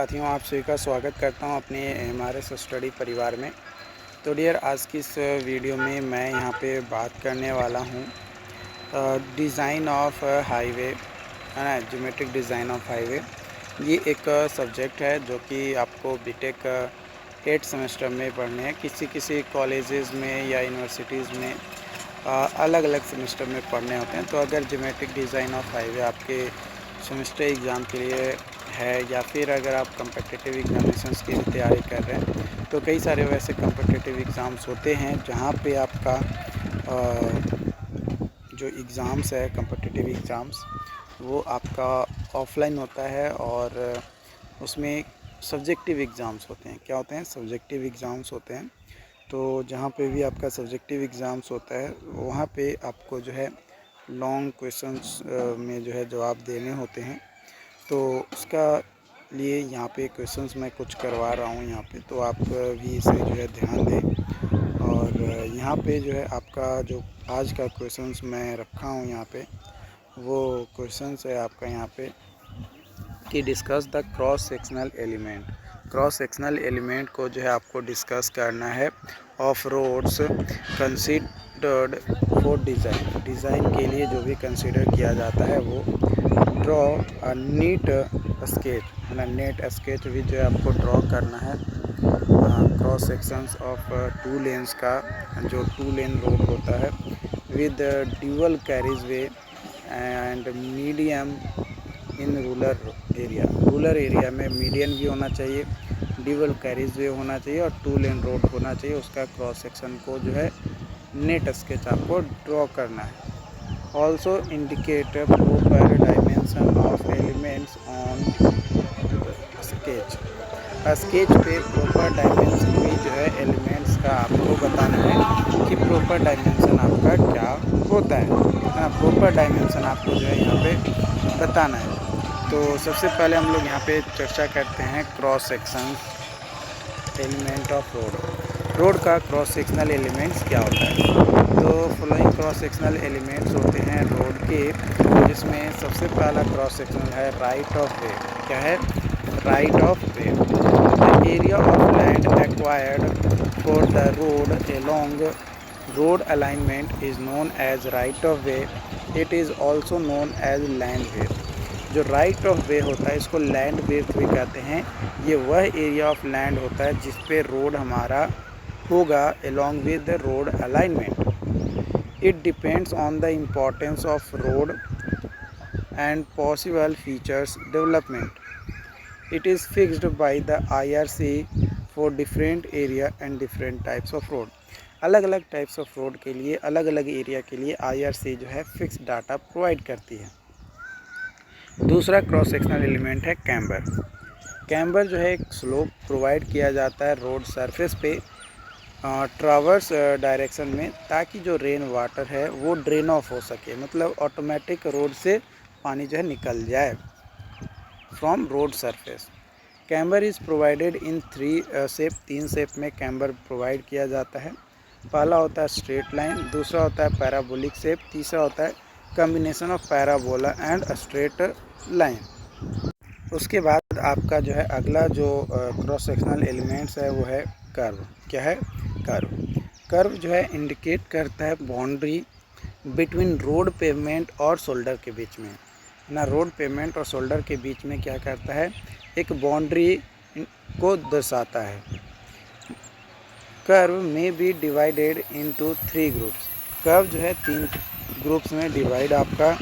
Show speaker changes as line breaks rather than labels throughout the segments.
साथियों, आप सभी का स्वागत करता हूं अपने एमआरएस स्टडी परिवार में। तो डियर, आज की इस वीडियो में मैं यहां पे बात करने वाला हूं डिज़ाइन ऑफ हाईवे, है ना, ज्योमेट्रिक डिज़ाइन ऑफ हाईवे। ये एक सब्जेक्ट है जो कि आपको बीटेक 8 सेमेस्टर में पढ़ने हैं। किसी किसी कॉलेजेस में या यूनिवर्सिटीज़ में अलग अलग सेमेस्टर में पढ़ने होते हैं। तो अगर ज्योमेट्रिक डिज़ाइन ऑफ हाईवे आपके सेमेस्टर एग्ज़ाम के लिए है, या फिर अगर आप कम्पिटिटिव एग्जामिनेशंस की तैयारी कर रहे हैं, तो कई सारे वैसे कम्पिटिटिव एग्ज़ाम्स होते हैं जहाँ पे आपका जो एग्ज़ाम्स है, कम्पिटिटिव एग्ज़ाम्स, वो आपका ऑफलाइन होता है और उसमें सब्जेक्टिव एग्ज़ाम्स होते हैं। क्या होते हैं? सब्जेक्टिव एग्ज़ाम्स होते हैं। तो जहाँ पे भी आपका सब्जेक्टिव एग्ज़ाम्स होता है, वहाँ पे आपको जो है लॉन्ग क्वेश्चंस में जो है जवाब देने होते हैं। तो उसका लिए यहाँ पे क्वेश्चंस मैं कुछ करवा रहा हूँ यहाँ पे, तो आप भी इसे जो है ध्यान दें। और यहाँ पे जो है आपका जो आज का क्वेश्चंस मैं रखा हूँ यहाँ पे, वो क्वेश्चंस है आपका यहाँ पे कि discuss the cross sectional element. Cross sectional element को जो है आपको डिस्कस करना है of roads considered for design. Design के लिए जो भी कंसिडर किया जाता है वो ड्रॉ अ नीट स्केच, है ना, नेट स्केच भी जो है आपको ड्रॉ करना है cross sections of two lanes का, जो टू लेन रोड होता है with dual carriage way and medium in rural area में मीडियन भी होना चाहिए, ड्यूअल कैरिज वे होना चाहिए और टू लेन रोड होना चाहिए। उसका क्रॉस सेक्शन को जो है नेट स्केच आपको ड्रॉ करना है। Also indicate proper dimension of elements on sketch. Sketch पे प्रॉपर डायमेंशन भी जो है एलिमेंट्स का आपको बताना है कि प्रॉपर डायमेंशन आपका क्या होता है। प्रॉपर डायमेंशन आपको जो है यहाँ पे बताना है। तो सबसे पहले हम लोग यहाँ पे चर्चा करते हैं cross section element of road का क्रॉस सेक्शनल एलिमेंट्स क्या होता है। तो फॉलोइंग क्रॉस सेक्शनल एलिमेंट्स होते हैं रोड के, जिसमें सबसे पहला क्रॉस सेक्शनल है राइट ऑफ वे। क्या है? Right of way. The area of land acquired for the road along road alignment is known as right of way. It is also known as land way. जो right of वे होता है, इसको land वे भी कहते हैं। ये वह एरिया ऑफ लैंड होता है जिस पे रोड हमारा होगा along with the road alignment. It depends on the importance of road and possible features development. It is fixed by the IRC for different area and different types of road. अलग अलग types of road के लिए, अलग अलग area के लिए IRC जो है फिक्स डाटा प्रोवाइड करती है। दूसरा क्रॉस सेक्शनल एलिमेंट है कैम्बर। कैम्बर जो है एक स्लोप प्रोवाइड किया जाता है रोड सरफेस पे ट्रावर्स डायरेक्शन में, ताकि जो रेन वाटर है वो ड्रेन ऑफ हो सके, मतलब ऑटोमेटिक रोड से पानी जो है निकल जाए from road surface. Camber is provided in 3 shape. 3 shape में कैम्बर प्रोवाइड किया जाता है। पहला होता है स्ट्रेट लाइन, दूसरा होता है पैराबोलिक शेप, तीसरा होता है combination of parabola and straight line. उसके बाद आपका जो है अगला जो क्रॉस सेक्शनल एलिमेंट्स है वो है कर्व। क्या है? कर्व। कर्व जो है इंडिकेट करता है बाउंड्री बिटवीन रोड पेवमेंट और शोल्डर के बीच में ना। रोड पेवमेंट और शोल्डर के बीच में क्या करता है? एक बाउंड्री को दर्शाता है। कर्व में be divided into 3 groups. Curve जो है 3 ग्रुप्स में डिवाइड आपका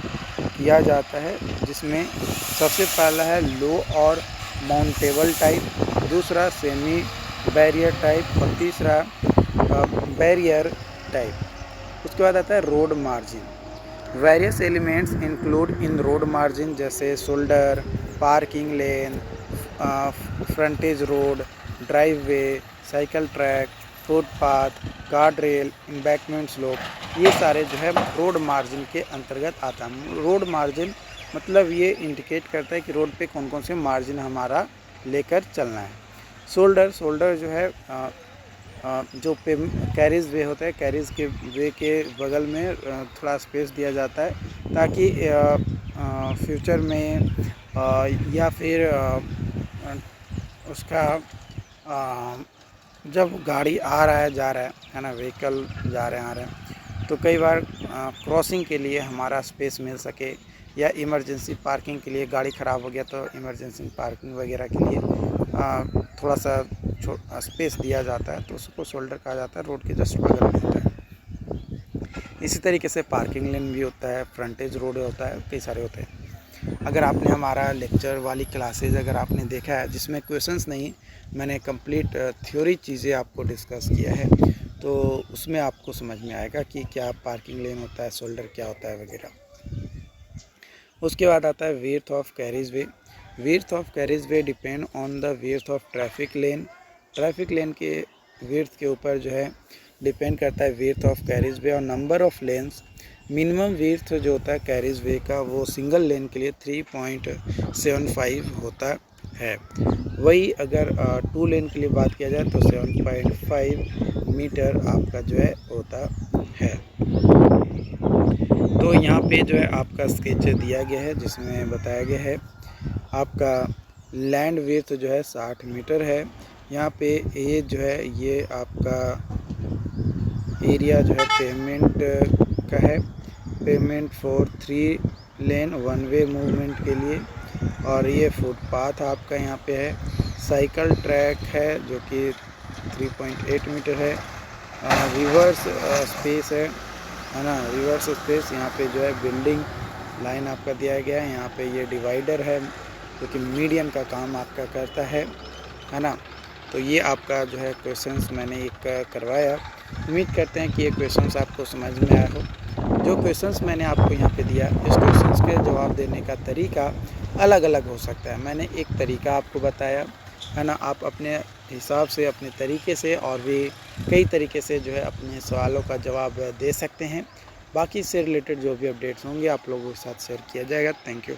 किया जाता है, जिसमें सबसे पहला है लो और माउंटेबल टाइप, दूसरा सेमी बैरियर टाइप और तीसरा बैरियर टाइप। उसके बाद आता है road margin. Various elements include in road margin, जैसे shoulder, parking lane, frontage road, driveway, cycle track, footpath, guard rail, embankment slope. ये सारे जो है रोड मार्जिन के अंतर्गत आता है। रोड मार्जिन मतलब ये इंडिकेट करता है कि रोड पे कौन कौन से मार्जिन हमारा लेकर चलना है। शोल्डर जो है जो पे कैरिज वे होता है, कैरिज के वे के बगल में थोड़ा स्पेस दिया जाता है, ताकि फ्यूचर में या फिर उसका जब गाड़ी आ रहा है जा रहा है ना, व्हीकल जा रहे हैं आ रहे हैं, तो कई बार क्रॉसिंग के लिए हमारा स्पेस मिल सके, या इमरजेंसी पार्किंग के लिए गाड़ी ख़राब हो गया तो इमरजेंसी पार्किंग वगैरह के लिए थोड़ा सा स्पेस दिया जाता है, तो उसको शोल्डर कहा जाता है, रोड के जस्ट बगल में होता है। इसी तरीके से पार्किंग लेन भी होता है, फ्रंटेज रोड होता है, कई सारे होते हैं। अगर आपने हमारा लेक्चर वाली क्लासेज अगर आपने देखा है जिसमें क्वेश्चंस नहीं, मैंने कंप्लीट थ्योरी चीज़ें आपको डिस्कस किया है, तो उसमें आपको समझ में आएगा कि क्या पार्किंग लेन होता है, शोल्डर क्या होता है वगैरह। उसके बाद आता है width of carriageway. Width of carriageway depend on the width of traffic lane. Traffic lane के विड्थ के ऊपर जो है डिपेंड करता है विड्थ ऑफ कैरिज वे और number of lens. Minimum width जो होता है कैरिज वे का वो सिंगल लेन के लिए 3.75 होता है। वही अगर 2 लेन के लिए बात किया जाए तो 7.5 मीटर आपका जो है होता है। तो यहाँ पे जो है आपका स्केच दिया गया है जिसमें बताया गया है आपका लैंड विड्थ जो है 60 मीटर है। यहाँ पे ये जो है ये आपका एरिया जो है पेमेंट का है, payment for 3 lane 1 way movement के लिए। और ये फुटपाथ आपका यहाँ पे है। साइकिल ट्रैक है जो कि 3.8 मीटर है। रिवर्स स्पेस है ना, रिवर्स स्पेस। यहाँ पे जो है बिल्डिंग लाइन आपका दिया गया है। यहाँ पे ये डिवाइडर है जो कि मीडियन का काम आपका करता है ना। तो ये आपका जो है क्वेश्चंस मैंने एक करवाया। उम्मीद करते हैं कि ये क्वेश्चंस आपको समझ में आया हो। जो क्वेश्चंस मैंने आपको यहाँ पे दिया, इस क्वेश्चंस के जवाब देने का तरीका अलग अलग हो सकता है। मैंने एक तरीका आपको बताया है ना, आप अपने हिसाब से अपने तरीके से और भी कई तरीके से जो है अपने सवालों का जवाब दे सकते हैं। बाकी इससे रिलेटेड जो भी अपडेट्स होंगे आप लोगों के साथ शेयर किया जाएगा। Thank you.